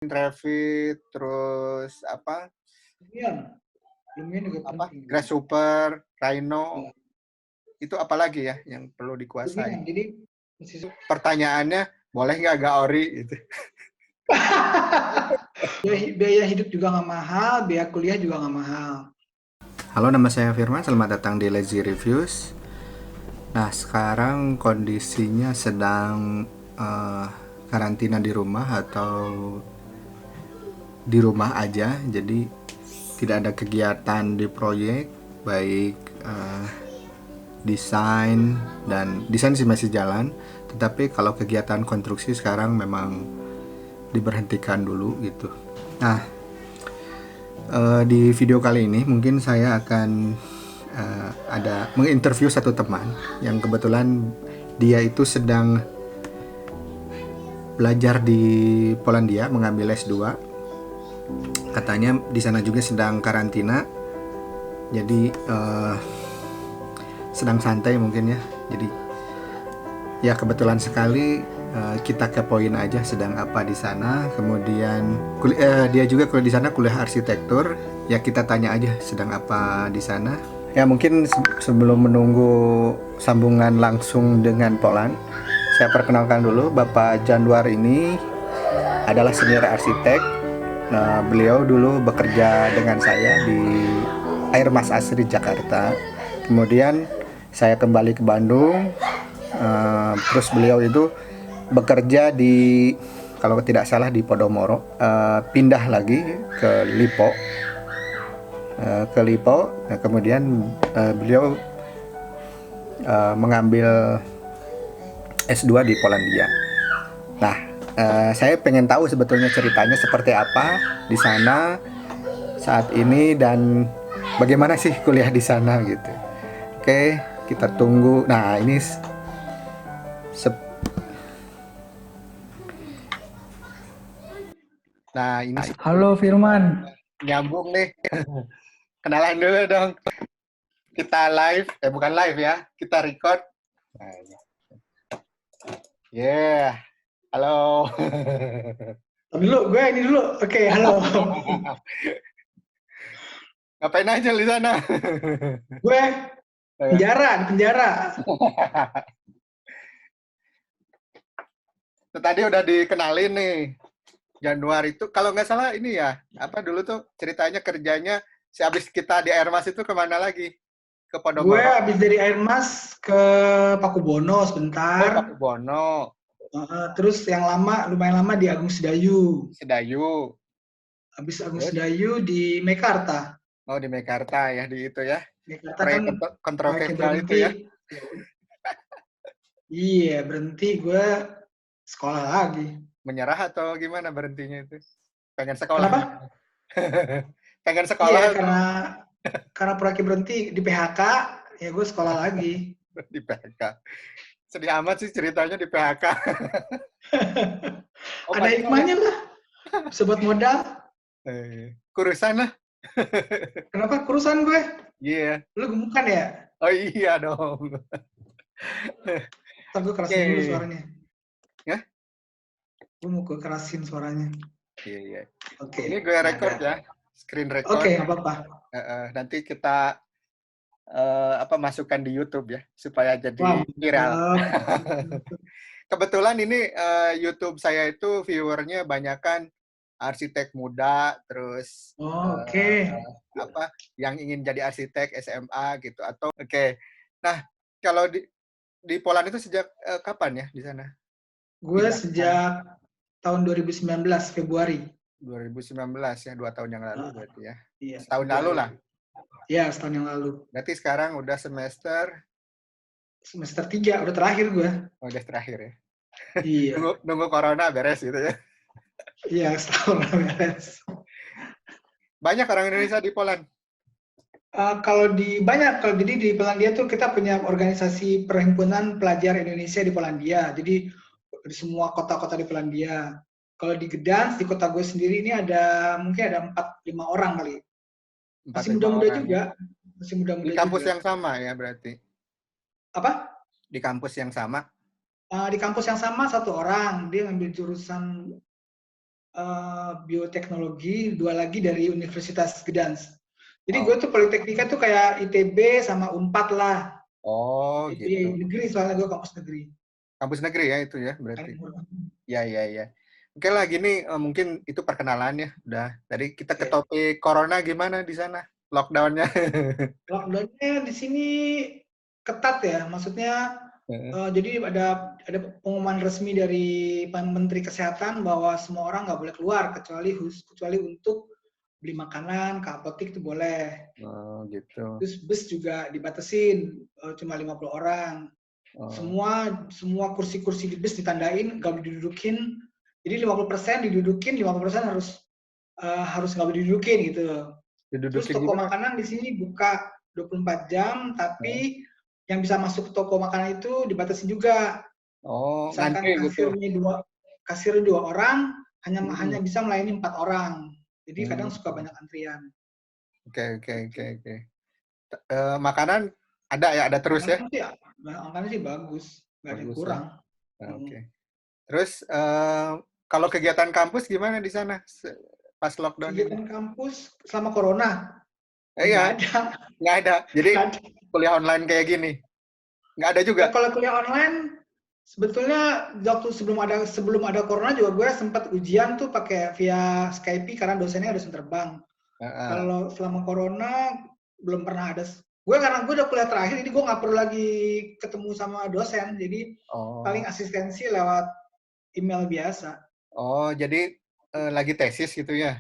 Revit, terus Lumion juga penting. Grasshopper, Rhino, Ya. itu apalagi ya yang perlu dikuasai? Lumion, jadi Pertanyaannya, boleh nggak Gaori gitu? biaya hidup juga nggak mahal, biaya kuliah juga nggak mahal. Halo, nama saya Firman, selamat datang di Lazy Reviews. Nah, sekarang kondisinya sedang karantina di rumah atau di rumah aja, jadi tidak ada kegiatan di proyek, baik desain, dan desain sih masih jalan, tetapi kalau kegiatan konstruksi sekarang memang diberhentikan dulu gitu. Nah, di video kali ini mungkin saya akan ada menginterview satu teman yang kebetulan dia itu sedang belajar di Polandia, mengambil S2. Katanya di sana juga sedang karantina, jadi sedang santai mungkin ya. Jadi ya kebetulan sekali kita kepoin aja sedang apa di sana. Kemudian dia juga kuliah di sana, kuliah arsitektur. Ya kita tanya aja sedang apa di sana. Ya mungkin sebelum menunggu sambungan langsung dengan Poland, saya perkenalkan dulu Bapak Januar ini adalah senior arsitek. Nah, beliau dulu bekerja dengan saya di Air Mas Asri Jakarta. Kemudian saya kembali ke Bandung. Terus beliau itu bekerja di, kalau tidak salah di Podomoro, pindah lagi ke Lipo. Nah, kemudian beliau mengambil S2 di Polandia. Nah, saya pengen tahu sebetulnya ceritanya seperti apa di sana saat ini dan bagaimana sih kuliah di sana gitu. Oke, kita tunggu. Nah, ini Halo Firman. nyambung nih. Kenalan dulu dong. Kita live, bukan live ya, kita record. Yeah, halo. Dulu, gue ini dulu. Oke, halo. Ngapain aja di sana? Gue di penjara. Tadi udah dikenalin nih. Januari itu kalau nggak salah ini ya, apa dulu tuh ceritanya kerjanya habis kita di Airmas itu kemana lagi? Ke Gue Podomoro. habis dari Airmas ke Pakubono sebentar. Oh, Pakubono. Terus yang lumayan lama di Agung Sedayu. Sedayu. Habis Agung Terus? Sedayu di Mekarta. Oh, di Mekarta ya, di itu ya. Mekarta kan Proyek proyeknya kontroversial itu berhenti. ya. Iya, berhenti gue sekolah lagi. Menyerah atau gimana berhentinya itu? Pengen sekolah. Kenapa? Pengen sekolah Iya, atau karena proyeknya berhenti di PHK, ya gue sekolah lagi. di PHK? Sedih amat sih ceritanya di PHK. Oh, Ada pantesan ya. hikmahnya lah, sobat modal. Kurusan lah. Kenapa kurusan gue? Iya. Lu gemukan ya? Oh iya dong. Ntar gue kerasin dulu suaranya. Ya? Gue mau gue kerasin suaranya. Iya. Oke. Ini gue record ya, screen record. Oke, nggak apa-apa. Nanti kita masukkan di YouTube ya, supaya jadi Wah, viral. mantap. Kebetulan ini YouTube saya itu viewernya banyakan arsitek muda, terus Oke. yang ingin jadi arsitek SMA gitu atau Nah, kalau di Poland itu sejak kapan ya di sana? Gue sejak tahun 2019 Februari. 2019 ya, 2 tahun yang lalu berarti ya. Iya, Setahun lalu lah. Iya, setahun yang lalu. Berarti sekarang udah semester 3, udah terakhir gue. Oh, udah terakhir ya. Iya. nunggu corona beres gitu ya. Iya, setahun beres. Banyak orang Indonesia di Poland. Kalau jadi di Polandia tuh kita punya organisasi perhimpunan pelajar Indonesia di Polandia. Jadi di semua kota-kota di Polandia. Kalau di Gdansk, di kota gue sendiri ini mungkin ada 4-5 orang kali. Masih muda-muda juga. Masih muda-muda Di kampus juga. yang sama ya berarti? Apa? Di kampus yang sama? Di kampus yang sama 1 orang. Dia ngambil jurusan bioteknologi, 2 lagi dari Universitas Gdansk. Jadi gue Oh, tuh Politeknika tuh kayak ITB sama Unpad lah. oh gitu. ITB negeri soalnya gue kampus negeri. Kampus negeri ya itu ya Kan berarti. murah. Ya, ya, ya. Oke lah, gini mungkin itu perkenalan ya. Udah. Tadi kita ke Oke. topik corona gimana di sana? Lockdownnya. Lockdown-nya di sini ketat ya, maksudnya jadi ada pengumuman resmi dari Menteri Kesehatan bahwa semua orang nggak boleh keluar kecuali untuk beli makanan, ke apotek itu boleh. Oh gitu. Terus bus juga dibatasin cuma 50 orang. Oh, Semua kursi-kursi di bus ditandain nggak boleh didudukin. Jadi 50% didudukin, 50% harus nggak boleh didudukin gitu. Terus didudukin toko gimana? makanan di sini buka 24 jam, Hah? tapi yang bisa masuk ke toko makanan itu dibatasi juga. Oh, ngantri Misalkan gitu. kasirnya dua orang, hanya Hmm. bisa melayani 4 orang. Jadi kadang Hmm. suka banyak antrian. Oke, oke, oke, Gitu. oke. Makanan ada ya, ada terus ya? Makanan sih bagus, nggak ada yang Bagus ya. kurang. Nah, Mm. oke. Terus kalau kegiatan kampus gimana di sana pas lockdown ini? Kegiatan kampus selama corona, nggak Iya, ada. nggak ada. Jadi Nggak ada. kuliah online kayak gini, nggak ada juga. Ya kalau kuliah online, sebetulnya waktu sebelum ada corona juga gue sempat ujian tuh pakai via Skype karena dosennya dosen terbang. Heeh. Kalau selama corona belum pernah ada. Karena gue udah kuliah terakhir, jadi gue nggak perlu lagi ketemu sama dosen. Jadi paling Oh, asistensi lewat email biasa. oh, jadi lagi tesis gitu ya?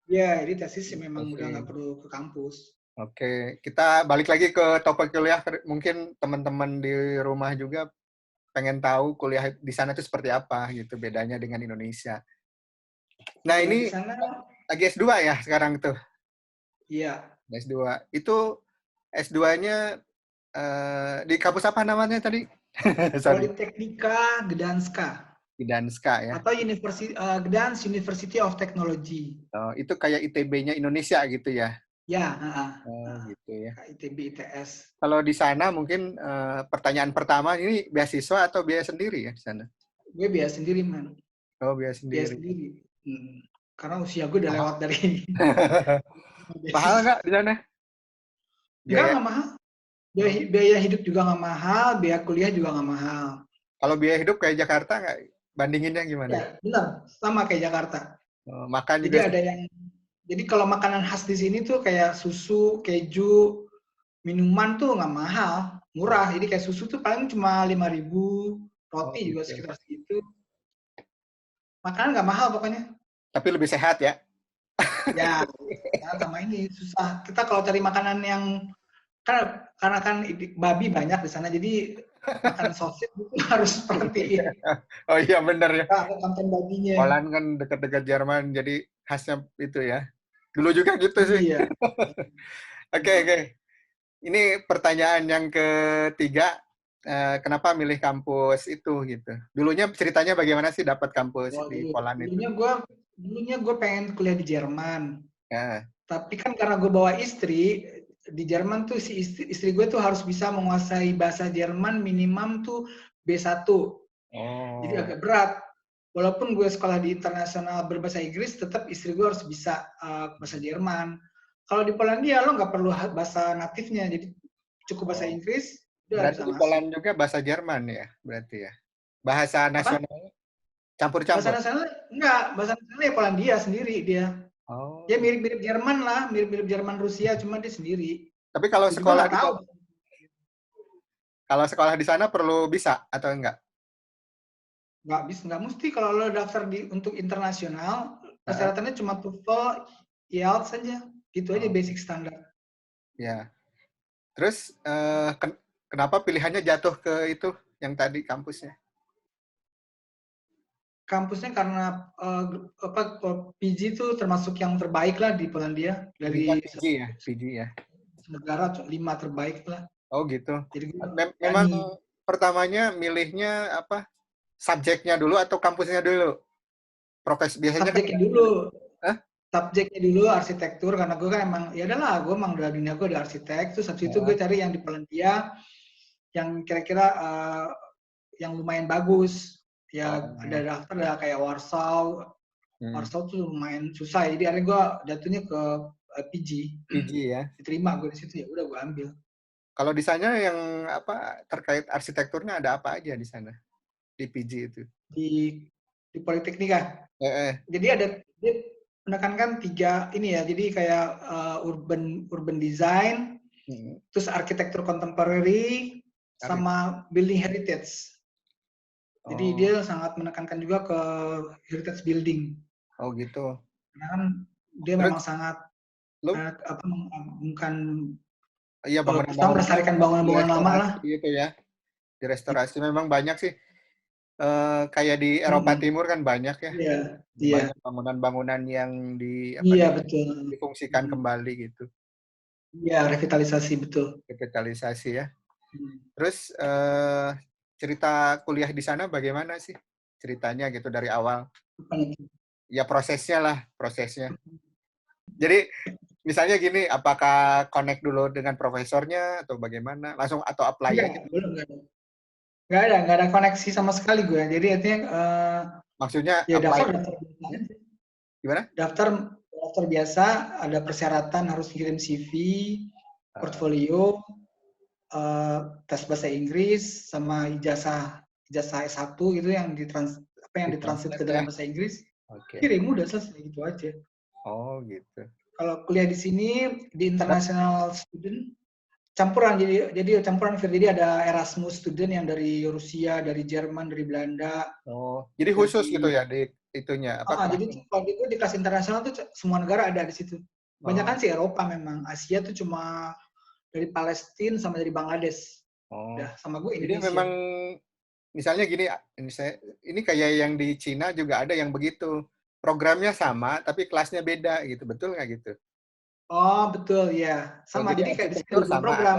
Ya, jadi tesis sih memang udah nggak Tesis. perlu ke kampus. Oke, kita balik lagi ke topik kuliah. Mungkin teman-teman di rumah juga pengen tahu kuliah di sana itu seperti apa gitu, bedanya dengan Indonesia. Nah, Kalau di ini sana, lagi S2 ya sekarang tuh. ya S2. Itu S2-nya di kampus apa namanya tadi? Sorry, Politeknika Gdanska di Danska ya. atau Gdansk University of Technology. Oh, itu kayak ITB-nya Indonesia gitu ya. Ya, Oh, gitu ya. ITB ITS. Kalau di sana mungkin pertanyaan pertama ini beasiswa atau biaya sendiri ya di sana? Gue biaya sendiri, man. Oh, biaya Biaya sendiri. sendiri. Karena usia gue udah Mahal. lewat dari Mahal beasiswa. nggak di sana? Biaya. Nggak mahal. Oh. Biaya hidup juga nggak mahal, biaya kuliah juga nggak mahal. Kalau biaya hidup kayak Jakarta nggak? Bandinginnya gimana? Ya, benar. Sama kayak Jakarta. Makan Jadi juga ada yang, jadi kalau makanan khas di sini tuh kayak susu, keju, minuman tuh nggak mahal, oh, murah. Jadi kayak susu tuh paling cuma 5.000, oh roti juga gitu. sekitar segitu. Makanan nggak mahal pokoknya. Tapi lebih sehat ya. Ya, sama ini susah. Kita kalau cari makanan yang karena kan babi banyak di sana, jadi makan sosis itu harus perhatiin. Oh iya bener ya. Nggak ada konten babinya. Poland kan dekat-dekat Jerman, jadi khasnya itu ya. Dulu juga gitu sih. Iya. Oke, oke. Ini pertanyaan yang ketiga. Kenapa milih kampus itu gitu? Dulunya ceritanya bagaimana sih dapat kampus Wah, di Poland itu? dulunya gue pengen kuliah di Jerman. Ya. Tapi kan karena gue bawa istri, di Jerman tuh si istri gue tuh harus bisa menguasai bahasa Jerman minimum tuh B1. Jadi Oh, agak berat. Walaupun gue sekolah di internasional berbahasa Inggris, tetap istri gue harus bisa bahasa Jerman. Kalau di Polandia lo nggak perlu bahasa natifnya, jadi cukup bahasa oh. Inggris, udah Berarti bisa di masuk. Poland juga bahasa Jerman ya, berarti ya. Bahasa Apa? nasional Bahasa campur-campur. nasional enggak, bahasa nasional ya Polandia sendiri dia. Ya Oh. mirip-mirip Jerman lah, mirip-mirip Jerman Rusia, cuma dia sendiri. Tapi kalau Gue juga sekolah nggak di tahu. kalau sekolah di sana perlu bisa atau enggak? Nggak bisa, nggak mesti kalau lo daftar untuk internasional, Heeh. persyaratannya cuma TOEFL, IELTS saja. Gitu aja Oh, basic standar. ya. Terus kenapa pilihannya jatuh ke itu yang tadi kampusnya? Kampusnya karena PG itu termasuk yang terbaik lah di Polandia Jurusan dari PG ya, PG ya. negara 5 terbaik lah. Oh gitu. Jadi gue Memang berani. pertamanya milihnya apa? Subjeknya dulu atau kampusnya dulu? Biasanya kan Subjeknya dulu, Hah? subjeknya dulu arsitektur karena gue kan emang ya adalah gue emang udah dunia gue di arsitek. Terus habis itu gue Heeh. cari yang di Polandia yang kira-kira yang lumayan bagus. Ya Oh, ada daftar ada kayak Warsaw, Warsaw tuh lumayan susah. Jadi akhirnya gue jatuhnya ke PG. PG ya. Diterima gue di situ, ya udah gue ambil. Kalau di sana yang apa terkait arsitekturnya ada apa aja di sana di PG itu? Di Politeknika. Eh. Jadi dia menekankan 3 ini ya. Jadi kayak urban design, terus arsitektur contemporary, sama building heritage. Jadi dia sangat menekankan juga ke heritage building. Oh gitu. Karena kan dia memang sangat mengagumkan, iya, bangunan melestarikan bangunan-bangunan lama lah. Gitu ya. Di restorasi memang banyak sih. Kayak di Eropa Timur kan banyak ya. Iya. Banyak bangunan-bangunan yang betul. difungsikan kembali gitu. Iya, revitalisasi, betul. Revitalisasi ya. Terus cerita kuliah di sana bagaimana sih? Ceritanya gitu dari awal. Ya prosesnya. Jadi misalnya gini, apakah connect dulu dengan profesornya atau bagaimana? Langsung atau apply aja? Belum, nggak ada koneksi sama sekali gue. Jadi artinya maksudnya ya daftar gimana? Daftar biasa, ada persyaratan harus kirim CV, portfolio, tes bahasa Inggris, sama ijazah S1 gitu yang ditranslate ke dalam bahasa Inggris. Kirim, udah selesai gitu aja. Oh gitu. Kalau kuliah di sini di international student campuran, jadi campuran, jadi ada Erasmus student yang dari Rusia, dari Jerman, dari Belanda. Oh, jadi khusus gitu ya di itunya apa? Jadi kalau itu di kelas internasional tuh semua negara ada di situ. Banyak kan sih Eropa, memang Asia tuh cuma dari Palestina sama dari Bangladesh. Udah, sama gue Indonesia. Jadi memang misalnya gini, ini kayak yang di Cina juga ada yang begitu. Programnya sama, tapi kelasnya beda gitu. Betul nggak gitu? Oh, betul, ya. Sama, jadi kayak di sini ada program.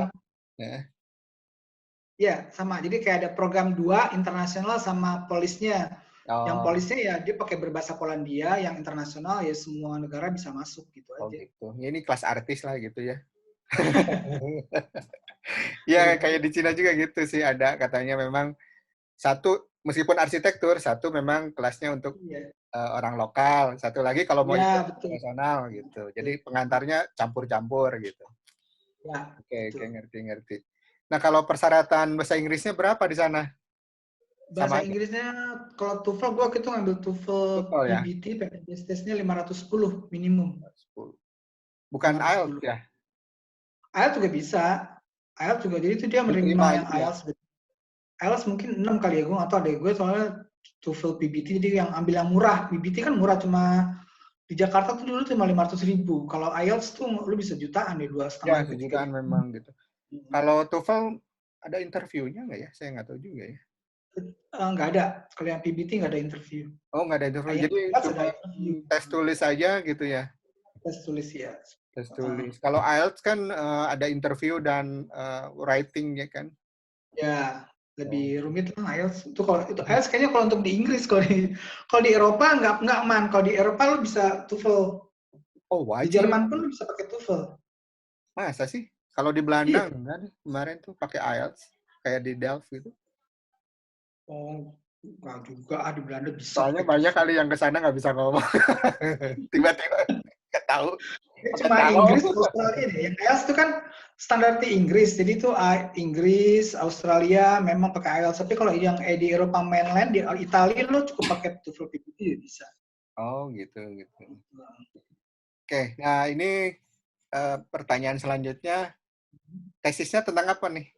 Ya, sama. Jadi kayak ada program 2, internasional sama polisnya. Yang polisnya ya dia pakai berbahasa Polandia, yang internasional ya semua negara bisa masuk gitu aja. Oh gitu. Ya, ini kelas artis lah gitu ya. Ya, kayak di Cina juga gitu sih, ada katanya memang satu meskipun arsitektur, satu memang kelasnya untuk orang lokal, satu lagi kalau mau ikut internasional gitu. Jadi pengantarnya campur-campur gitu. Ya. Oke, ngerti. Nah, kalau persyaratan bahasa Inggrisnya berapa di sana? Bahasa Inggrisnya kalau TOEFL gue itu ngambil TOEFL PBT, PPDS testnya 510 minimum. Bukan IELTS ya? IELTS juga bisa. IELTS juga, jadi itu dia menerima yang IELTS. IELTS mungkin 6 kali ya, gue nggak tahu deh. Gue soalnya TOEFL PBT, jadi yang ambil yang murah. PBT kan murah, cuma di Jakarta tuh dulu cuma 500.000. Kalau IELTS tuh lu bisa jutaan deh, 2,5. Ya, sejutaan memang gitu. Kalau TOEFL ada interviewnya nggak ya? Saya nggak tahu juga ya. Nggak ada. Kalau yang PBT nggak ada interview. Oh, nggak ada interview. Jadi cuma tes tulis aja gitu ya? Tes tulis ya. Tes tulis. Kalau IELTS kan ada interview dan writing ya kan? Ya, lebih rumit lah IELTS. Itu kalau itu IELTS kayaknya kalau untuk di Inggris, kalau di Eropa nggak aman. Kalau di Eropa lu bisa TOEFL. Oh, wajib. Di Jerman pun lu bisa pakai TOEFL. Masa sih? Kalau di Belanda enggak, kemarin tuh pakai IELTS kayak di Delft gitu. Oh, enggak juga, di Belanda bisa. Soalnya banyak kali yang ke sana nggak bisa ngomong. Tiba-tiba nggak tahu. Cuma Inggris, Australia deh. Yang IELTS itu kan standar di Inggris. Jadi itu Inggris, Australia memang pakai IELTS. Tapi kalau yang di Eropa mainland, di Italia lo cukup pakai TOEFL PBT bisa. Oh gitu. Oke, nah ini pertanyaan selanjutnya. Tesisnya tentang apa nih?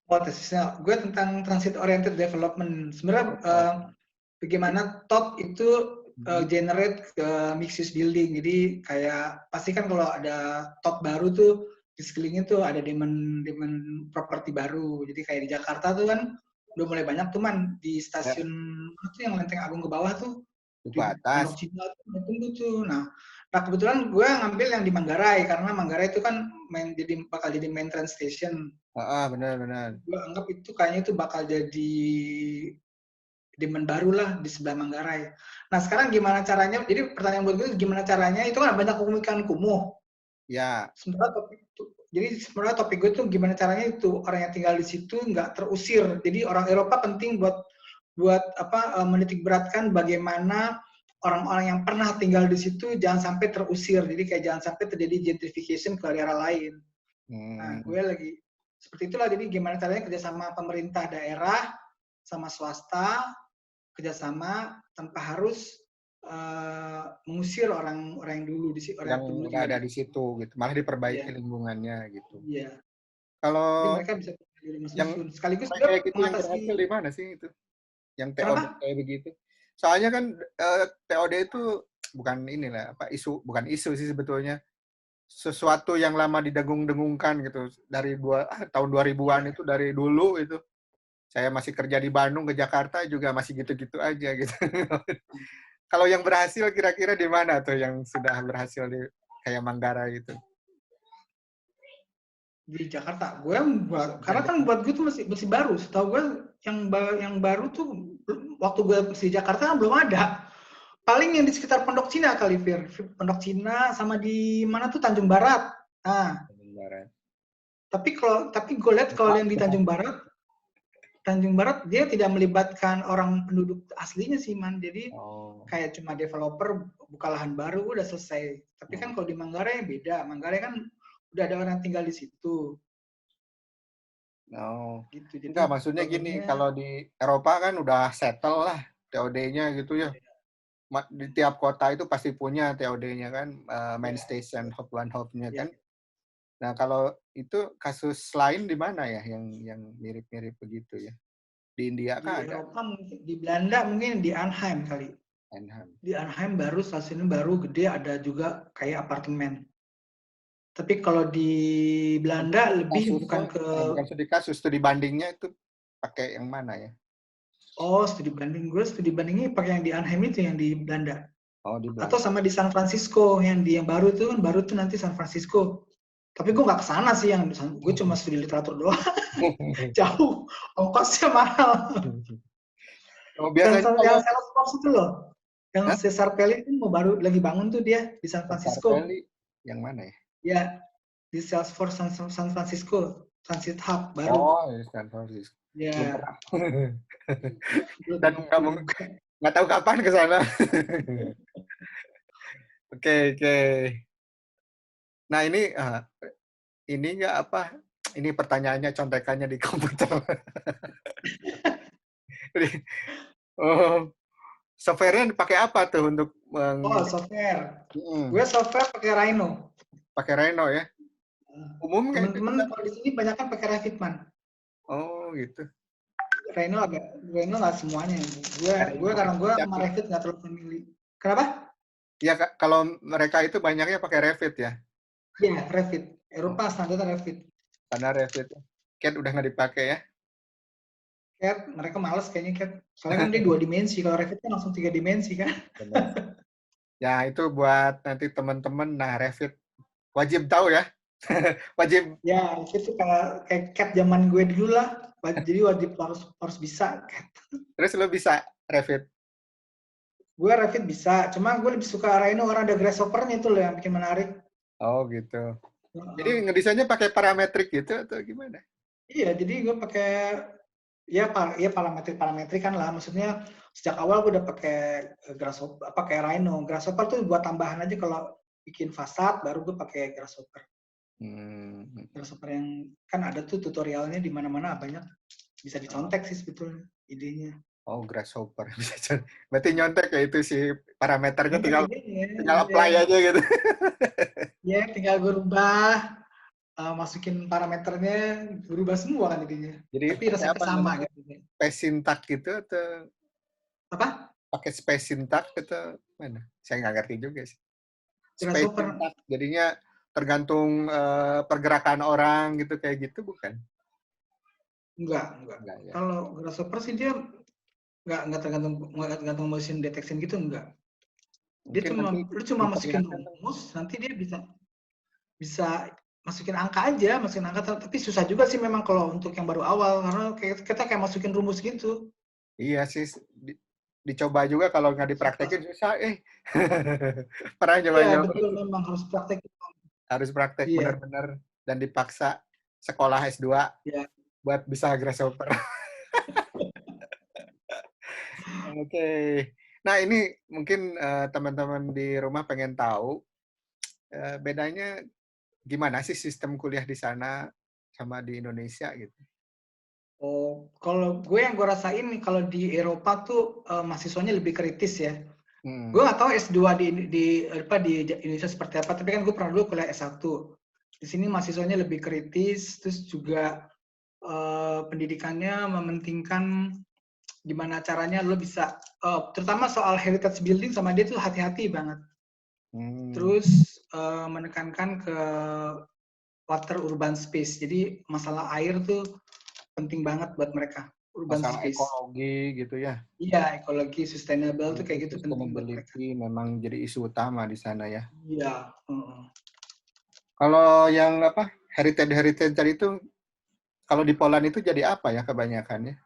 Oh, tesisnya gue tentang transit oriented development. Sebenarnya bagaimana TOD itu generate mixed use building. Jadi kayak pasti kan kalau ada TOD baru tuh di sekelilingnya tuh ada demand properti baru. Jadi kayak di Jakarta tuh kan udah mulai banyak tuh di stasiun itu yang Lenteng Agung ke bawah tuh. Di atas. Cina tunggu tuh. Nah, kebetulan gue ngambil yang di Manggarai karena Manggarai itu kan bakal jadi main train station. Benar. Gue anggap itu kayaknya itu bakal jadi demand baru lah di sebelah Manggarai. Nah, sekarang gimana caranya? Jadi pertanyaan buat gue gimana caranya? Itu kan banyak ikan kumuh. Ya. Sebenarnya topik gue tuh gimana caranya itu orang yang tinggal di situ nggak terusir. Jadi orang Eropa penting buat menitik beratkan bagaimana orang-orang yang pernah tinggal di situ jangan sampai terusir. Jadi kayak jangan sampai terjadi gentrification ke daerah lain. Nah, gue lagi seperti itulah. Jadi gimana caranya kerjasama pemerintah daerah sama swasta kerjasama tanpa harus mengusir orang-orang yang dulu yang dulu udah tinggal ada di di situ. situ gitu, malah diperbaiki Iya, lingkungannya gitu. iya. Jadi Kalau mereka bisa tinggal di rumah yang susun. Sekaligus proyek juga kayak gitu yang mengatasi berhasil di mana sih itu? Yang TOD kenapa? kayak begitu. Soalnya kan TOD itu bukan inilah apa bukan isu sih sebetulnya. Sesuatu yang lama didengung-dengungkan gitu dari tahun 2000-an Iya. itu dari dulu itu. Saya masih kerja di Bandung ke Jakarta juga masih gitu-gitu aja gitu. Kalau yang berhasil kira-kira di mana tuh yang sudah berhasil di kayak Manggarai itu? Di Jakarta. Gue Dari karena kan buat gue tuh masih baru. Setahu gue yang baru tuh waktu gue masih di Jakarta kan belum ada. Paling yang di sekitar Pondok Cina kali, Fir. Pondok Cina sama di mana tuh Tanjung Barat. Nah, Barat. tapi gue lihat kalau yang di Tanjung Barat dia tidak melibatkan orang penduduk aslinya sih, man. Jadi Oh. kayak cuma developer buka lahan baru udah selesai. Tapi kan kalau di Manggarai beda. Manggarai kan udah ada orang tinggal di situ. Oh. Gitu. Jadi Enggak, maksudnya gini, problemnya kalau di Eropa kan udah settle lah TOD-nya gitu ya. Di tiap kota itu pasti punya TOD-nya kan, main station, hub one hub-nya ya, kan. Nah, kalau itu kasus lain di mana ya yang mirip-mirip begitu ya? Di India di kah ada? Eropa mungkin, di Belanda mungkin di Arnhem kali. Enham. Di Arnhem baru stasiunnya baru gede ada juga kayak apartemen. Tapi kalau di Belanda lebih Kasusnya, bukan ke bukan studi kasus, studi bandingnya itu pakai yang mana ya? studi banding. Gue studi bandingnya pakai yang di Arnhem itu yang di Belanda. Oh, di Atau Belanda. sama di San Francisco yang baru itu kan baru tuh nanti San Francisco. Tapi gue nggak kesana sih gue cuma studi literatur doang. Jauh, ongkosnya mahal. Oh, biasanya Yang kalau Salesforce itu loh, yang Hah? Cesar Pelli itu baru lagi bangun tuh dia di San Francisco. Sarpelli yang mana ya? Ya, di Salesforce San Francisco, Transit Hub baru. Oh, di San Francisco. Belum Ya, pernah. belum Dan kamu belum. nggak tahu kapan ke sana. Oke, oke. Nah, ini nggak apa? Ini pertanyaannya contekannya di komputer. Jadi, oh, software-nya dipakai apa tuh untuk Oh, software. Mm, Gue software pakai Rhino. pakai Rhino ya? Umum nggak itu? Temen-temen kalau di sini banyak kan pakai Revit, man. Oh, gitu. Rhino nggak semuanya. Ada yang Gue pakai karena gue Kocak sama ya? Revit nggak terlalu familiar. Kenapa? Ya, kalau mereka itu banyaknya pakai Revit ya. Iya, Revit. Eropa standar Revit. Karena Revit. CAD udah nggak dipakai ya. CAD, mereka males kayaknya CAD. Soalnya kan dia 2 dimensi. Kalau Revit kan langsung 3 dimensi kan. Benar. Ya, itu buat nanti teman-teman. Nah, Revit wajib tahu ya. Wajib. Ya, itu kayak CAD zaman gue dulu lah. Jadi wajib harus bisa CAD. Terus lo bisa Revit. Gue Revit bisa, cuma gue lebih suka Rhino karena ada grasshopper-nya itu loh yang bikin menarik. Oh, gitu. Jadi ngedesainnya pakai parametrik gitu atau gimana? Iya, jadi gue pakai ya parametrik kan lah. Maksudnya sejak awal gue udah pakai grasshopper, pakai Rhino. Grasshopper tuh buat tambahan aja kalau bikin fasad, baru gue pakai grasshopper. Grasshopper yang kan ada tuh tutorialnya di mana-mana banyak, bisa dicontek sih sebetulnya idenya. Oh, Grasshopper. Berarti nyontek ya itu si parameternya Contek tinggal idenya, apply ya. aja gitu. Ya, tinggal gue rubah, masukin parameternya, berubah semua kan jadinya. Jadi Tapi pakai resepnya apa sama namanya? gitu. Space syntax gitu atau Apa? pakai space syntax atau mana? Saya nggak ngerti juga sih. Space Grasshopper? syntax jadinya tergantung pergerakan orang gitu kayak gitu bukan? Enggak. Enggak ya. Kalau Grasshopper sih dia nggak tergantung motion detection gitu, enggak. Dia Mungkin nanti lu cuma masukin diperlihatkan. rumus, nanti dia bisa masukin angka aja, tapi susah juga sih memang kalau untuk yang baru awal karena kita kayak masukin rumus gitu. Iya sih, dicoba juga kalau nggak dipraktekin susah. Pernah Iya, nyoba-nyoba betul memang harus praktek. harus praktek Iya, benar-benar dan dipaksa sekolah S2 iya. buat bisa Grasshopper. Oke. Nah, ini mungkin teman-teman di rumah pengen tahu bedanya gimana sih sistem kuliah di sana sama di Indonesia gitu? Oh, kalau gue yang gue rasain nih kalau di Eropa tuh mahasiswanya lebih kritis ya. Gue Hmm, nggak tahu S2 di Indonesia seperti apa, tapi kan gue pernah dulu kuliah S1. Di sini mahasiswanya lebih kritis, terus juga pendidikannya mementingkan gimana caranya lo bisa, terutama soal heritage building sama dia tuh hati-hati banget. hmm, Terus menekankan ke water urban space. Jadi masalah air tuh penting banget buat mereka. Urban masalah space. ekologi gitu ya. Iya, ekologi sustainable tuh Ekologi, kayak gitu penting buat mereka. sustainability memang jadi isu utama di sana ya. Iya. Heeh. Kalau yang apa heritage tadi itu kalau di Poland itu jadi apa ya kebanyakannya?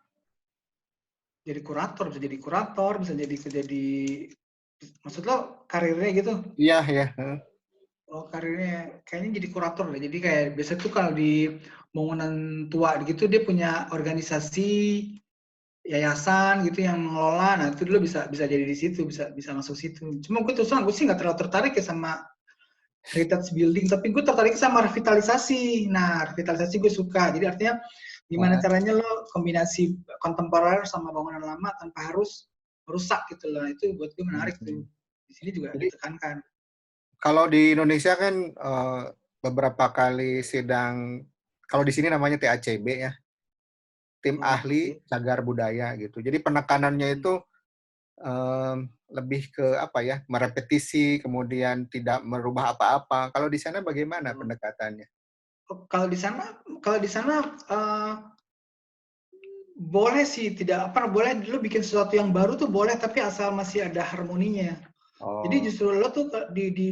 Jadi kurator, bisa jadi maksud lo karirnya gitu? Iya ya. Oh, karirnya kayaknya jadi kurator lah. Jadi kayak biasa tuh kalau di bangunan tua gitu dia punya organisasi yayasan gitu yang mengelola. Nah, itu dulu bisa bisa jadi di situ, bisa bisa masuk situ. Cuma gue terus terang gue sih nggak terlalu tertarik ya sama heritage building, tapi gue tertarik sama revitalisasi. Nah, revitalisasi gue suka. Jadi artinya gimana Nah, caranya lo kombinasi kontemporer sama bangunan lama tanpa harus rusak gitu loh. Nah, itu buat gue menarik tuh. hmm. Di sini juga Jadi ditekankan. kalau di Indonesia kan beberapa kali sidang, kalau di sini namanya TACB ya, tim Oh, ahli oke. cagar budaya gitu. Jadi penekanannya Hmm. itu lebih ke apa ya, merepetisi, kemudian tidak merubah apa-apa. Kalau di sana bagaimana Oh. pendekatannya? Kalau di sana boleh sih, tidak apa boleh dulu bikin sesuatu yang baru tuh boleh, tapi asal masih ada harmoninya. Jadi Oh, justru lo tuh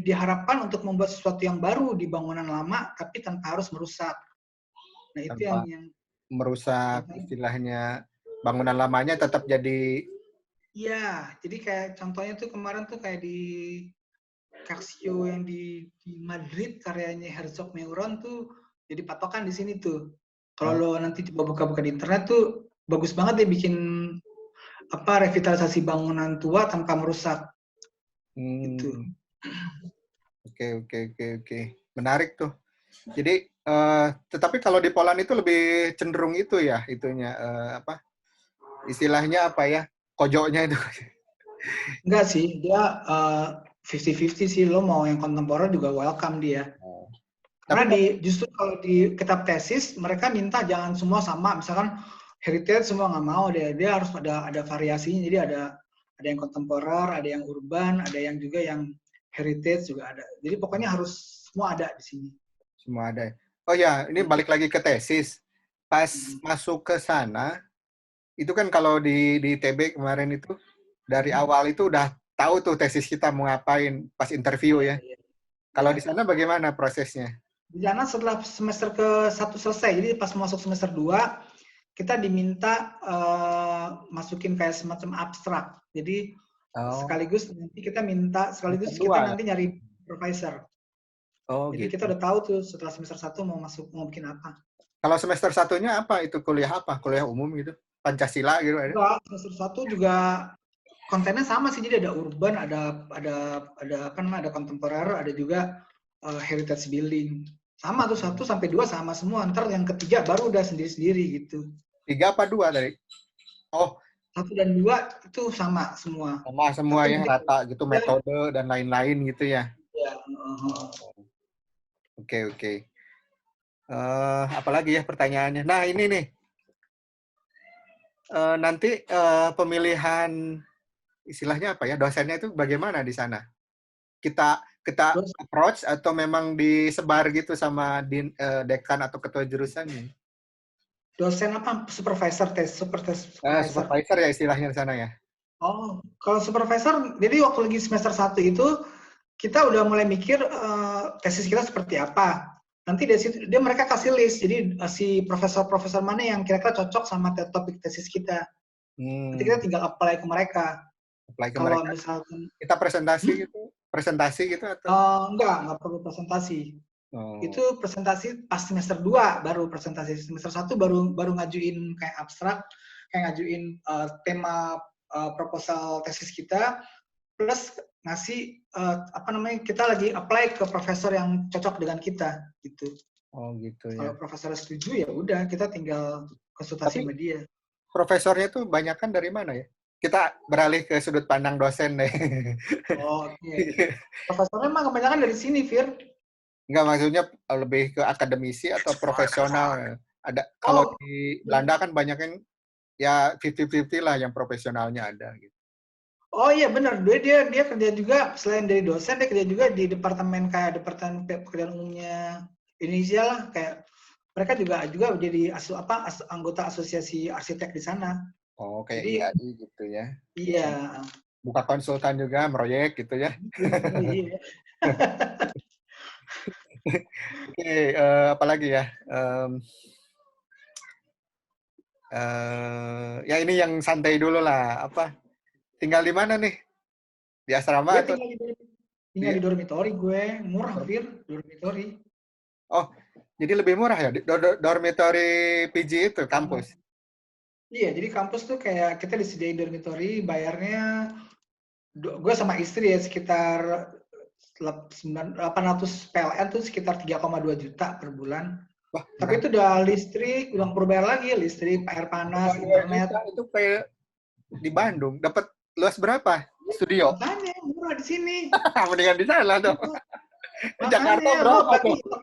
diharapkan untuk membuat sesuatu yang baru di bangunan lama, tapi tanpa harus merusak. Nah itu yang tanpa yang merusak contohnya. istilahnya bangunan lamanya tetap jadi. Iya, jadi kayak contohnya tuh kemarin tuh kayak di Casio yang di Madrid karyanya Herzog Meuron tuh jadi patokan di sini tuh. Kalau Oh, lo nanti coba buka-buka di internet tuh bagus banget dia bikin apa revitalisasi bangunan tua tanpa merusak itu. hmm, oke oke oke oke. Menarik tuh. Jadi tetapi kalau di Poland itu lebih cenderung itu ya, itunya apa? Istilahnya apa ya? Kojoknya itu. Enggak sih, dia 50-50 sih, lo mau yang kontemporer juga welcome dia. Oh. Tapi Karena justru kalau di kitab tesis mereka minta jangan semua sama, misalkan heritage semua nggak mau dia harus ada variasinya, jadi ada yang kontemporer, ada yang urban, ada yang juga yang heritage juga ada. Jadi pokoknya harus semua ada di sini. semua ada. Oh ya, ini Iya. balik lagi ke tesis. Pas Hmm. masuk ke sana, itu kan kalau di TB kemarin itu dari Hmm. awal itu udah tahu tuh tesis kita mau ngapain pas interview Iya, ya. iya. Kalau Iya. di sana bagaimana prosesnya? Di sana setelah semester ke-1 selesai, jadi pas masuk semester 2 kita diminta masukin kayak semacam abstrak. Jadi Oh, sekaligus semester kita 2 ya? nanti nyari supervisor. Oh Jadi kita gitu. udah tahu tuh setelah semester 1 mau bikin apa. Kalau semester satunya apa itu kuliah apa? Kuliah umum gitu? Pancasila gitu ada? Enggak, semester 1 juga kontennya sama sih. Jadi ada urban, ada apa namanya, ada kontemporer, ada juga heritage building. Sama tuh 1 sampai 2 sama semua. Ntar yang ketiga baru udah sendiri-sendiri gitu. 3 apa 2 tadi? Oh, 1 dan 2 itu sama semua. sama semua Tapi ya nanti rata gitu ya, metode dan lain-lain gitu ya. ya Oke oke. Apalagi ya pertanyaannya. Nah ini nih nanti pemilihan istilahnya apa ya dosennya itu bagaimana di sana? Kita terus approach atau memang disebar gitu sama dekan atau ketua jurusannya? dosen apa supervisor. Supervisor ya istilahnya di sana ya. Oh, kalau supervisor, jadi waktu lagi semester 1 itu kita udah mulai mikir tesis kita seperti apa. Nanti dari situ mereka kasih list. Jadi si profesor-profesor mana yang kira-kira cocok sama topik tesis kita. Nanti kita Hmm, tinggal apply ke mereka. apply ke Kalau mereka. misalkan Kita presentasi hmm? gitu, presentasi gitu atau? Enggak perlu presentasi. Oh, Itu presentasi pas semester 2 baru presentasi. Semester 1 baru baru ngajuin kayak abstrak, kayak ngajuin tema proposal tesis kita, plus ngasih kita lagi apply ke profesor yang cocok dengan kita gitu. Oh gitu ya. Kalau profesor setuju ya udah kita tinggal konsultasi sama dia. Profesornya tuh banyakan dari mana ya? Kita beralih ke sudut pandang dosen deh. Oh, oke. Profesornya emang kebanyakan dari sini, Fir. Enggak, maksudnya lebih ke akademisi atau profesional. Ada kalau di Belanda kan banyak yang ya 50-50 lah yang profesionalnya ada gitu. Oh iya benar, dia kerja juga selain dari dosen dia kerja juga di departemen kayak departemen pekerjaan umumnya Indonesia lah, kayak mereka juga jadi anggota asosiasi arsitek di sana. Oh, kayak Jadi IAI gitu ya. iya. Buka konsultan juga, proyek gitu ya. Iya. Oke, apa lagi ya? Ya ini yang santai dulu lah. Apa? Tinggal di mana nih? Di asrama Gue atau tinggal di dormitory gue, murah Fir, dormitory. Oh, jadi lebih murah ya? Dormitory PG itu, kampus? Iya, jadi kampus tuh kayak kita disediain dormitory, bayarnya gue sama istri ya sekitar 800 PLN tuh sekitar 3,2 juta per bulan. Wah, Tapi murah. itu udah listrik, udah perlu bayar lagi, listrik, air panas, 2 internet. juta itu kayak di Bandung. Dapat luas berapa? Studio? Makanya murah di sini. Mendingan di sana dong. Di Jakarta Makanya lu berapa apalagi tuh?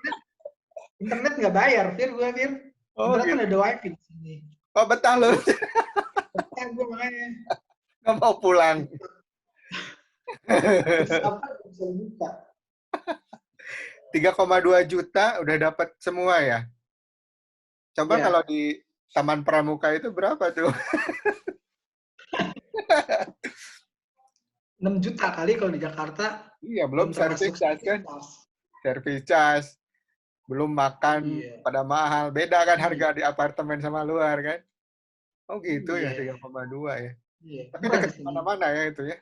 internet nggak bayar, Fir. Oh Internet kan gitu. ada wifi di sini. Oh betah loh. Betah gue makanya. Nggak mau pulang. Terus apa bisa buka? 3,2 juta udah dapat semua ya? Coba kalau Iya, di Taman Pramuka itu berapa tuh? 6 juta kali kalau di Jakarta, Iya, belum belum termasuk service charge kan? service charge. Service charge, belum makan Iya. pada mahal. Beda kan Iya. harga di apartemen sama luar kan? Oh gitu ya, Iya. 3,2 ya. Iya. Tapi Murah di dekat sini. mana-mana ya itu ya?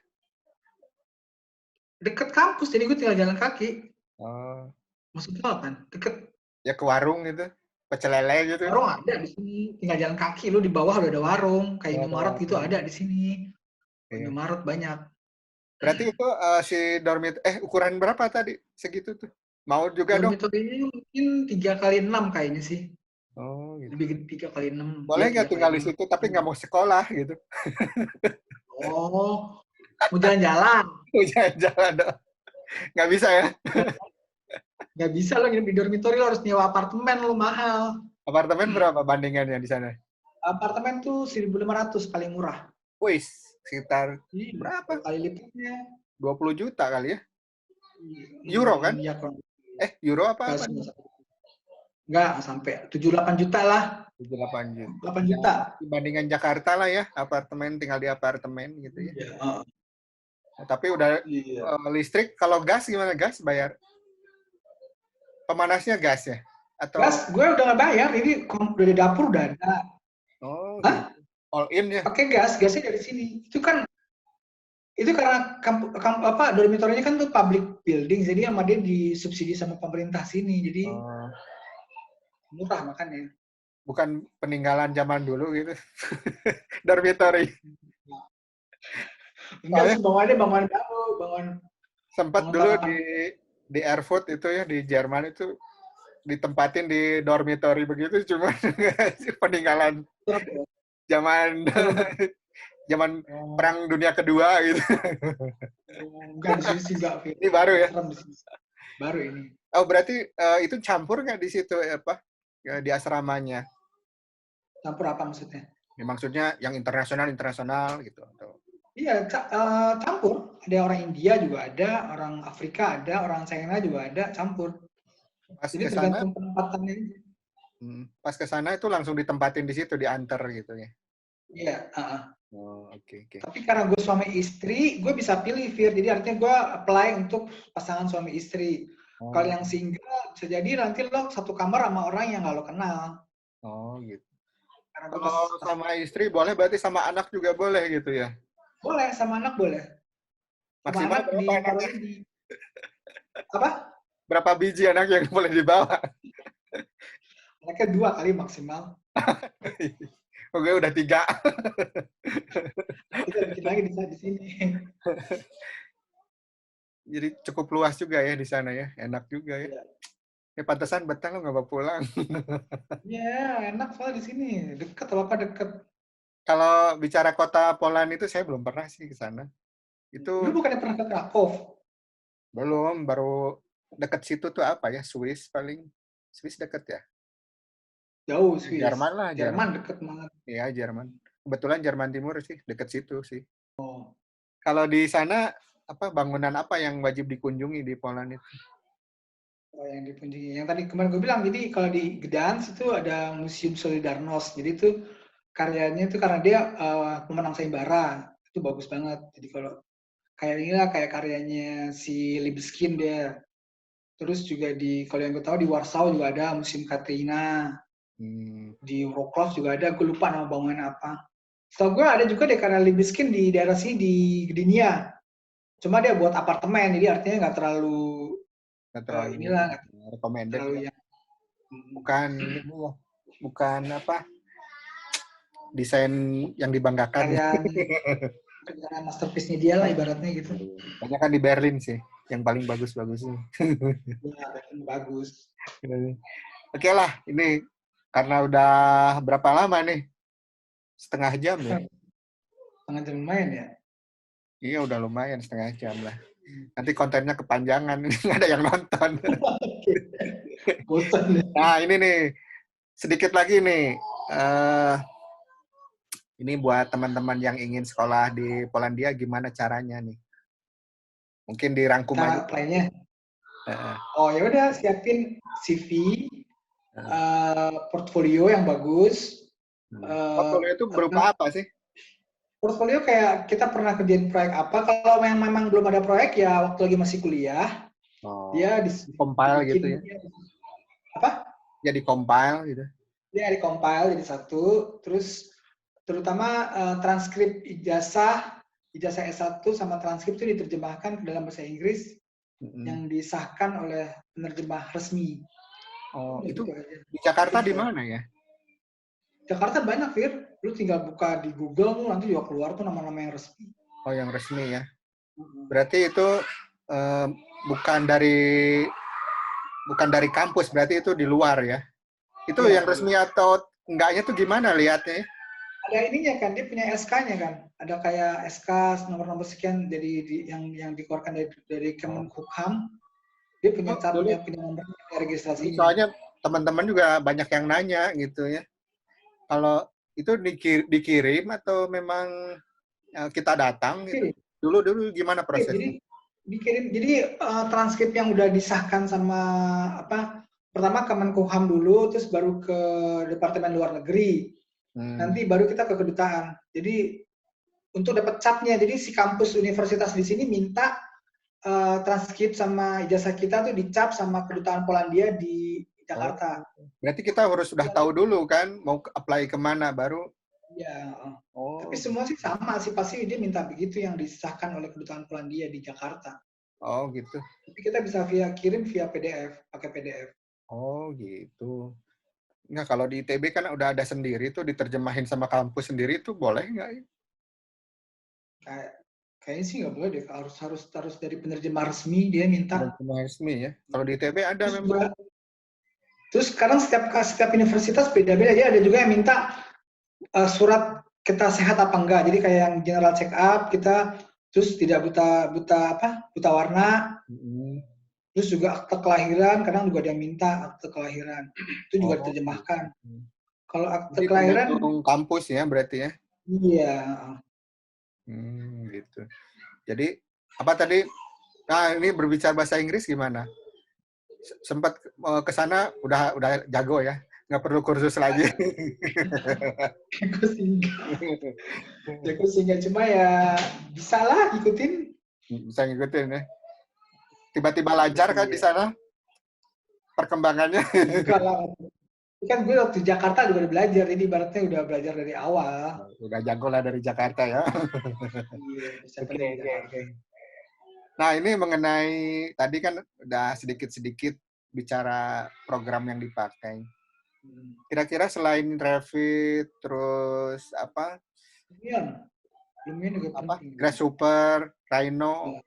Deket kampus, jadi gue tinggal jalan kaki. Oh, Maksudnya apa kan? Deket ya ke warung gitu, pecel lele gitu. warung ada di sini. Tinggal jalan kaki, lu di bawah udah ada warung. Kayak Oh, ada Indomaret gitu warung. ada di sini. Iya. Indomaret banyak. Berarti itu si ukuran berapa tadi? Segitu tuh. Mau juga dong. Dormitory-nya mungkin 3x6 kayaknya sih. Oh, gitu. Lebih gede 3x6. Boleh Iya, nggak 3 kali tinggal di enam. situ tapi nggak mau sekolah gitu? Oh, mau jalan-jalan. Jalan-jalan dong. Nggak bisa ya? Nggak bisa lo nginep di dormitory, lo harus nyewa apartemen, lo mahal. Apartemen berapa bandingannya di sana? Apartemen tuh 1.500 paling murah. Wih, sekitar Iya, berapa? 2 kali lipatnya. 20 juta kali ya? Euro kan? Iya, kalau Euro apa? nggak sampai 7-8 juta lah. 78 juta. 8 juta. Dibandingkan Jakarta lah ya, apartemen, tinggal di apartemen gitu ya. Iya. Nah, tapi udah Iya. listrik, kalau gas gimana? Gas bayar? Pemanasnya gas ya? Atau Gas, gue udah nggak bayar. Ini udah di dapur udah ada. oh, Hah? gitu. All in ya? Pakai gasnya dari sini. Itu karena dormitorinya kan tuh public building, jadi sama dia disubsidi sama pemerintah sini, jadi murah makanya. Bukan peninggalan zaman dulu gitu. Dormitory. Enggak sih, bangunan baru, Sempat bangun dulu tatapan. di Erfurt itu ya, di Jerman itu ditempatin di dormitory begitu, cuma peninggalan zaman zaman Perang Dunia Kedua gitu. Enggak, di sini sih enggak. Ini baru ya? Baru ini. Oh berarti itu campur nggak di situ apa ya, di asramanya? Campur apa maksudnya? Ya, maksudnya yang internasional gitu atau? Iya, campur. Ada orang India juga ada, orang Afrika ada, orang China juga ada, campur. Pas Jadi ke sana, tergantung penempatannya. pas ke sana itu langsung ditempatin di situ, diantar gitu ya? Iya. Oh, oke. Tapi karena gue suami istri, gue bisa pilih, Fir. Jadi artinya gue apply untuk pasangan suami istri. Kalau yang single, bisa jadi nanti lo satu kamar sama orang yang nggak lo kenal. Oh, gitu. Karena gue Kalau sama istri boleh, berarti sama anak juga boleh gitu ya? boleh, sama anak boleh. Sama Maksimal anak berapa anaknya? Apa? Berapa biji anak yang boleh dibawa? Anaknya 2 kali maksimal. Oke, udah 3. Kita bikin lagi di sini. Jadi cukup luas juga ya di sana ya. Enak juga ya. Iya. Ya pantesan betah lo nggak mau pulang. Iya, enak soalnya di sini. Deket apa deket. Kalau bicara kota Poland itu saya belum pernah sih ke sana. Lu Itu bukannya pernah ke Krakow? belum, baru deket situ tuh apa ya? Swiss paling. Swiss deket ya? Jauh, Swiss. Jerman lah, Jerman Jerman. deket banget. Iya, Jerman. Kebetulan Jerman Timur sih, deket situ sih. Oh. Kalau di sana apa bangunan apa yang wajib dikunjungi di Poland itu? Oh, yang di Punjing. Yang tadi kemarin gue bilang, jadi kalau di Gdansk itu ada Museum Solidarność. Jadi itu karyanya itu karena dia pemenang sayembara. Itu bagus banget. Jadi kalau kayak inilah kayak karyanya si Libeskind dia. Terus juga di kalau yang gue tahu di Warsaw juga ada Museum Katrina. Hmm, Di Wrocław juga ada, gue lupa nama bangunan apa. Setahu gue ada juga deh karena Libeskind di daerah sini di Gdynia. Cuma dia buat apartemen, jadi artinya nggak terlalu nggak terlalu inilah nggak recommended terlalu ya. yang Bukan ini ya, bukan apa desain yang dibanggakan. karyanya kerjaan masterpiece-nya dia lah ibaratnya gitu. Banyak kan di Berlin sih, yang paling bagus-bagus sih. Ya, bagus. Oke lah, ini karena udah berapa lama nih? Setengah jam ya? Sangat lumayan ya. Iya udah lumayan setengah jam lah. Nanti kontennya kepanjangan, nggak ada yang nonton. Bosan ya. Nah ini nih, sedikit lagi nih. Ini buat teman-teman yang ingin sekolah di Polandia, gimana caranya nih? Mungkin dirangkum Cara aja. apply-nya. Heeh, Oh ya udah siapin CV, heeh. portfolio yang bagus. Portfolio itu berupa apa sih? Portfolio kayak kita pernah kerjain proyek apa. Kalau memang belum ada proyek ya waktu lagi masih kuliah, Oh, dia compile gitu dibikin ya? apa? Ya di compile gitu. Dia di-compile jadi satu, terus terutama transkrip ijazah, ijazah S1 sama transkrip itu diterjemahkan ke dalam bahasa Inggris yang disahkan oleh penerjemah resmi. Oh, itu Gitu aja. di Jakarta di Simple. mana ya? Jakarta banyak, Fir. Lu tinggal buka di Google tuh nanti juga keluar tuh nama-nama yang resmi. Oh, yang resmi ya. Berarti itu eh, bukan dari kampus, berarti itu di luar ya. Itu Ya, yang resmi atau enggaknya tuh gimana lihatnya? ada ininya kan, dia punya SK-nya kan. Ada kayak SK nomor-nomor sekian jadi yang dikeluarkan dari Oh. Kemenkumham. Dia punya Dulu, nomor registrasinya. soalnya teman-teman juga banyak yang nanya gitu ya. Kalau itu dikirim atau memang kita datang gitu? Oke. Dulu gimana Oke, prosesnya? jadi transkrip yang udah disahkan sama apa? Pertama Kemenkumham dulu, terus baru ke Departemen Luar Negeri. Nanti baru kita ke kedutaan. Jadi untuk dapat capnya, jadi si kampus universitas di sini minta transkrip sama ijazah kita tuh dicap sama kedutaan Polandia di Oh, Jakarta. berarti kita harus sudah tahu dulu kan mau apply kemana baru. Ya, tapi Oh, semua sih sama sih, pasti dia minta begitu yang disahkan oleh kedutaan Polandia di Jakarta. oh gitu. Tapi kita bisa kirim via PDF, pakai PDF. Oh gitu. Nah kalau di ITB kan udah ada sendiri tuh diterjemahin sama kampus sendiri tuh boleh nggak? Kayaknya sih nggak boleh deh, harus dari penerjemah resmi dia minta. Terjemah resmi ya. Kalau di ITB ada Terus memang. juga, terus sekarang setiap universitas beda-beda, dia ada juga yang minta surat kita sehat apa enggak. Jadi kayak yang general check up kita terus tidak buta warna. Terus juga akte kelahiran, kadang juga ada yang minta akte kelahiran. Itu juga Oh, diterjemahkan. gitu. Kalau akte Jadi kelahiran, tergantung kampus ya berarti ya. iya. Gitu. Jadi apa tadi? Nah ini berbicara bahasa Inggris gimana? Sempat ke sana udah jago ya, nggak perlu kursus lagi. Jago singgah cuma ya bisa lah ikutin. Bisa ngikutin ya. Tiba-tiba lancar kan di Iya. sana perkembangannya. Enggak lah. Kan gue waktu di Jakarta juga udah belajar, jadi ibaratnya udah belajar dari awal. Udah jago lah dari Jakarta ya. Iya, bisa Oke, kerja di oke, Jakarta. oke. Nah, ini mengenai tadi kan udah sedikit-sedikit bicara program yang dipakai. Kira-kira selain Revit, terus apa, Lumion, Lumion juga penting. Grasshopper, Rhino, Ya,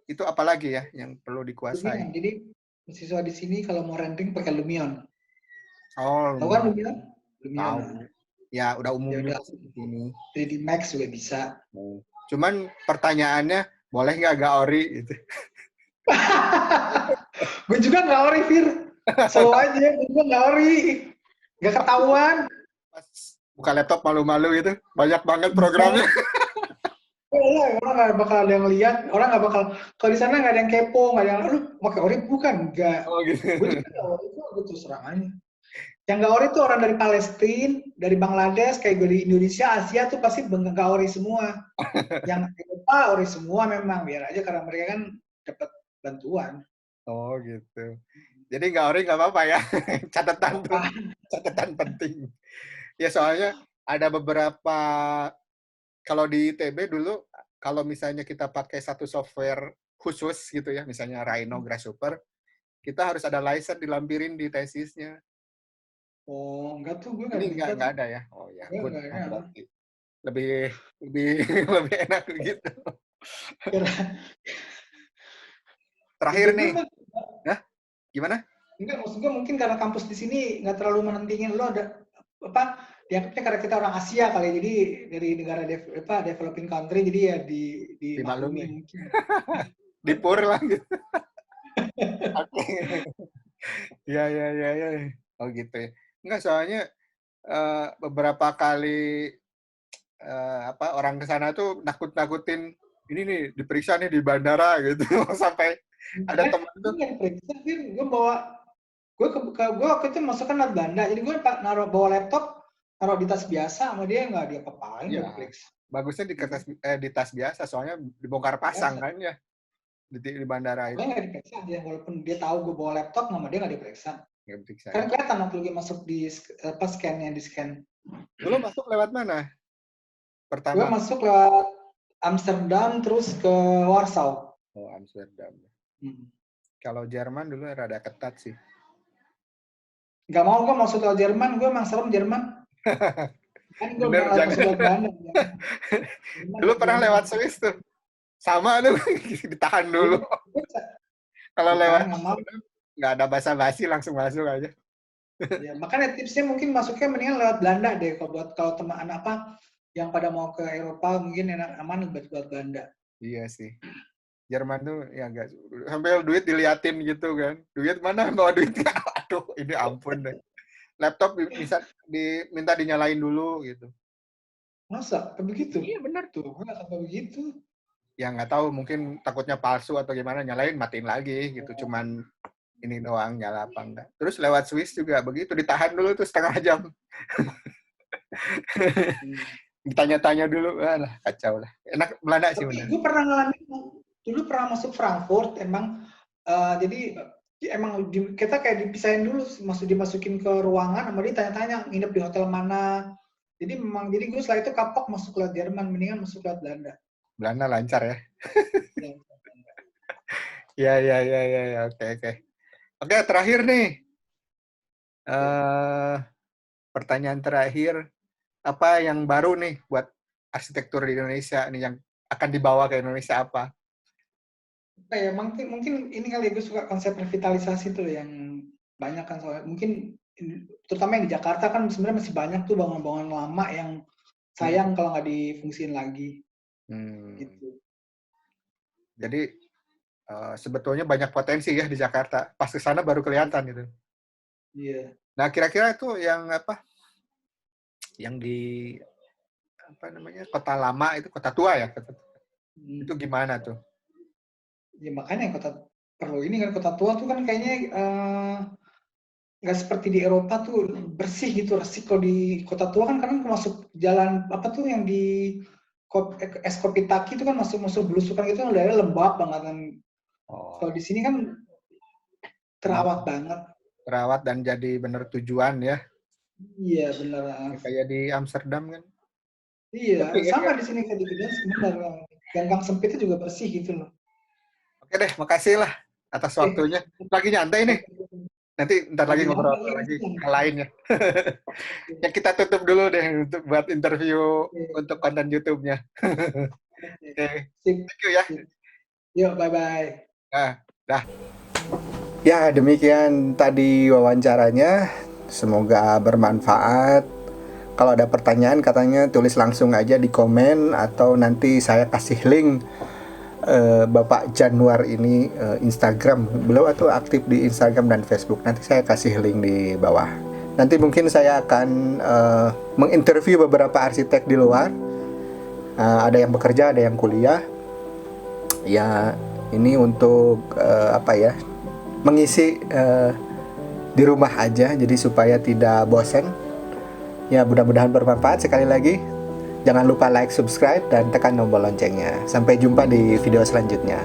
itu apa lagi ya yang perlu dikuasai? Lumion. Jadi mahasiswa di sini kalau mau rendering pakai Lumion. Oh, Tahu kan Lumion. Lumion? Lumion. Nah. Tahu. Ya, udah umum Ya udah, juga sih di sini. 3D Max juga bisa. Cuman pertanyaannya, boleh nggak Gaori gitu? Gue juga nggak ori, Fir. Selalu aja, gue juga nggak ori. Nggak ketahuan. Pas buka laptop malu-malu gitu, banyak banget Enggak. programnya. Orang nggak bakal ada yang lihat, orang nggak bakal, kalau di sana nggak ada yang kepo, nggak ada yang, lu pakai ori bukan? Enggak. Oh gitu. Gue juga nggak ori kok, gue terus terang aja. Yang nggak ori itu orang dari Palestina, dari Bangladesh, kayak gue di Indonesia, Asia tuh pasti nggak ori semua. Yang Eropa ori semua memang, biar aja karena mereka kan dapat bantuan. Oh gitu. Jadi nggak ori nggak apa-apa ya. Catatan tuh, Apa? catatan penting. Ya soalnya ada beberapa, kalau di ITB dulu, kalau misalnya kita pakai satu software khusus gitu ya, misalnya Rhino, Grasshopper, kita harus ada license dilampirin di tesisnya. Oh, enggak tuh, gue Ini nggak minta nggak tuh. ada ya. Oh ya, Enggak, good. enggak Nah, ada. berarti lebih lebih lebih enak gitu. Kira Terakhir ITB nih, mah ya gimana? enggak, maksud gue mungkin karena kampus di sini nggak terlalu menentingin lo ada apa, dianggapnya karena kita orang Asia kali, jadi dari negara developing country, jadi ya dimaklumi Dimaklumi. mungkin. Dipur lah gitu. Oke. Ya ya ya ya. Oh gitu ya. Enggak, soalnya beberapa kali apa, orang ke sana tuh nakut-nakutin, ini nih diperiksa nih di bandara gitu. Sampai ada Eh, teman gue tuh, nggak diperiksa, Fir. Gue bawa, gue waktu itu masuk kan lewat Belanda, jadi gue naruh bawa laptop, naruh di tas biasa sama dia, nggak dia apa-apain, nggak ya diperiksa. bagusnya di kertas, di tas biasa, soalnya dibongkar pasang Biasa. kan ya di bandara Gue itu. nggak diperiksa dia, walaupun dia tahu gue bawa laptop, sama dia nggak diperiksa. Nggak diperiksa Kan ya. kelihatan waktu lagi masuk di apa scan-nya, di scan. Dulu masuk lewat mana Gue pertama? masuk lewat Amsterdam terus ke Warsaw. Oh, Amsterdam. Hmm. Kalau Jerman dulu rada ketat sih. Gak mau gue masuk lewat Jerman, gue emang serem Jerman. Kan gue Bener, masuk jangan. lewat Belanda. Jerman, Dulu pernah Jerman. lewat Swiss tuh. Sama tuh, ditahan dulu. Iya, Kalau makanya lewat nggak mau. nggak ada basa-basi, langsung masuk aja. Ya, makanya tipsnya mungkin masuknya mendingan lewat Belanda deh. Kalau buat kalau teman anak apa yang pada mau ke Eropa mungkin enak aman buat Belanda. Iya sih. Jerman tuh ya nggak, sampai duit diliatin gitu kan. Duit mana, bawa duit nggak? Aduh, ini ampun deh. Laptop bisa diminta dinyalain dulu gitu. Masa? Kayak begitu? Iya bener. Tuh, gue nggak sampai begitu. Ya nggak tahu, mungkin takutnya palsu atau gimana, nyalain matiin lagi gitu. Cuman ini doang nyala apa enggak. Terus lewat Swiss juga begitu, ditahan dulu tuh setengah jam. Ditanya-tanya dulu, lah kacau lah. Enak Belanda sih Tapi bener. gue pernah ngalamin, dulu pernah masuk Frankfurt, emang jadi emang kita kayak dipisahin dulu, dimasukin ke ruangan, sama dia tanya-tanya nginep di hotel mana. Jadi memang, jadi gue setelah itu kapok masuk ke Jerman, mendingan masuk ke Belanda. Belanda lancar ya. Ya. Ya ya ya ya ya, oke oke. Oke, terakhir nih. eh Pertanyaan terakhir, apa yang baru nih buat arsitektur di Indonesia nih yang akan dibawa ke Indonesia apa? Mungkin ini kali gue suka konsep revitalisasi tuh yang banyak kan, soalnya mungkin terutama yang di Jakarta kan sebenarnya masih banyak tuh bangunan-bangunan lama yang sayang kalau nggak difungsiin lagi Hmm. gitu. Jadi sebetulnya banyak potensi ya di Jakarta. Pas ke sana baru kelihatan gitu. Iya. Nah, kira-kira itu yang apa? Yang di apa namanya? Kota lama itu, kota tua ya? Itu gimana tuh? Ya makanya kota perlu ini kan, kota tua tuh kan kayaknya nggak seperti di Eropa tuh bersih gitu, resik. Kalau di kota tua kan kadang masuk jalan apa tuh yang di es kopi taki itu kan masuk belusukan gitu, kan daerah lembab banget kan. Oh, Kalau di sini kan emang terawat banget. terawat dan jadi bener tujuan ya. Iya bener. Ya, kayak di Amsterdam kan. Iya, Sepi kan sama ya? di sini kayak di Gdańsk bener. Gang sempitnya juga bersih gitu loh. Oke deh, makasih lah atas Oke. waktunya. Lagi nyantai nih. Nanti ntar lagi Lebih lama ngobrol lagi lagi. hal lain ya. Yang kita tutup dulu deh untuk buat interview untuk konten YouTube-nya. Oke. Oke, Sip, thank you ya. sip. Yuk, bye-bye. Nah, dah. Ya, demikian tadi wawancaranya. Semoga bermanfaat. Kalau ada pertanyaan katanya tulis langsung aja di komen atau nanti saya kasih link Bapak Januar ini Instagram. Beliau tuh aktif di Instagram dan Facebook. Nanti saya kasih link di bawah. Nanti mungkin saya akan menginterview beberapa arsitek di luar. Ada yang bekerja, ada yang kuliah. Ya, ini untuk apa ya? Mengisi di rumah aja, jadi supaya tidak bosan. Ya, mudah-mudahan bermanfaat. Sekali lagi, jangan lupa like, subscribe, dan tekan tombol loncengnya. Sampai jumpa di video selanjutnya.